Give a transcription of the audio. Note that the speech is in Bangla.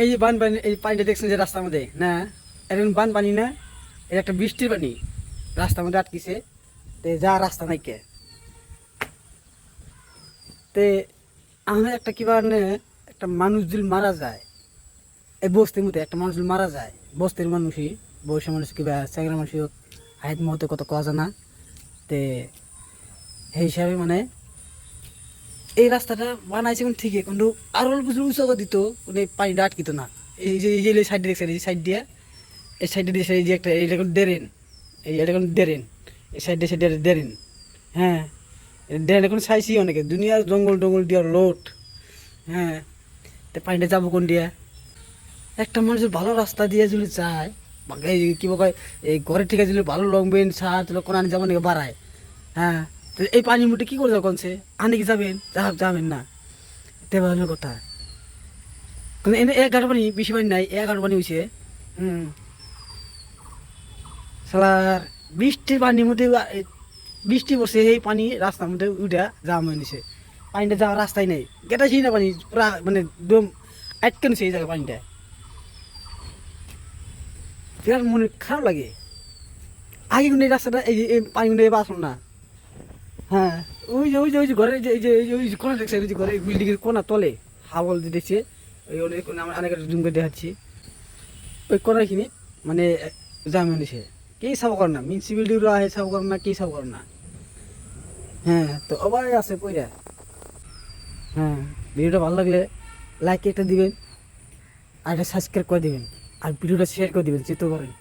এই যে বান পানি, এই পানিটা দেখছেন যে রাস্তার মধ্যে না, এখন বান পানি না, এটা একটা বৃষ্টির পানি রাস্তার মধ্যে আটকিছে। তে যা রাস্তা নাই কে, তে আমরা একটা কিবা একটা মানুষ যদি মারা যায়, এই বস্তির মধ্যে একটা মানুষ যদি মারা যায়, বস্তির মানুষই বয়সে মানুষ কিবা চ্যাংরা মানুষ হোক, হাইট মতো কত কওয়া জানা। তে সেই হিসাবে এই রাস্তাটা বানাইছে কিন্তু ঠিকই, কিন্তু আরো অল্প যদি উঁচু করে দিত মানে পানিটা আটকিত না। এই যে সাইড দেখছেন, এই সাইড দিয়ে, এই সাইডে দিয়ে এই যে একটা এইটা কিন্তু ড্রেন, এটা কিন্তু ড্রেন, এই সাইডে সাইডে ড্রেন। হ্যাঁ, ড্রেন এখন চাইছি অনেকে, দুনিয়ার জঙ্গল টঙ্গল দিয়ে লোট। হ্যাঁ, তো পানিটা যাবো কোন দিয়ে? একটা মানুষের ভালো রাস্তা দিয়ে যদি যায়, বা এই কি বলে এই ঘরের থেকে যদি ভালো লং বেঞ্চ ছাদ কোন আনি যাবো নাকি বাড়ায়। হ্যাঁ, তো এই পানির মুঠে কী করে যাবো কোনছে? আনি কি যাবেন? যাবেন না, তেমন কথা। কিন্তু এনে এক ঘাট পানি, বেশি পানি নাই, এক ঘাট পানি হয়েছে। হুম, সালার বৃষ্টির পানির মধ্যে বৃষ্টি পড়ছে, এই পানি রাস্তার মধ্যে উঠা জাম হয়ে নিছে। পানিটা যাওয়ার রাস্তাই নেই, গেটাছি না পানি পুরা একদম আটকে নিছে এই জায়গায় পানিটা। বিরাট মনে খারাপ লাগে। আগে কিন্তু এই রাস্তাটা এই পানি কিন্তু এবার আসলো না। হ্যাঁ, ওই যে ঘরের ওই যে কোনা দেখছে, ওই যে ঘরের বিল্ডিংয়ের কোনা তলে হাওল দিতেছে, ওই অনেক অনেক জুম করে দেখাচ্ছি, ওই কোনাখিনি জাম হয়ে নিছে। কে সাব করে না, মিউনিসিপ্যালিটির আহে সাব করে না, কে সাব করে না। হ্যাঁ, তো অবাই আছে কইরা। হ্যাঁ, ভিডিওটা ভালো লাগলে লাইক একটা দিবেন, আর একটা সাবস্ক্রাইব করে দিবেন, আর ভিডিওটা শেয়ার করে দিবেন, যেতে পারেন।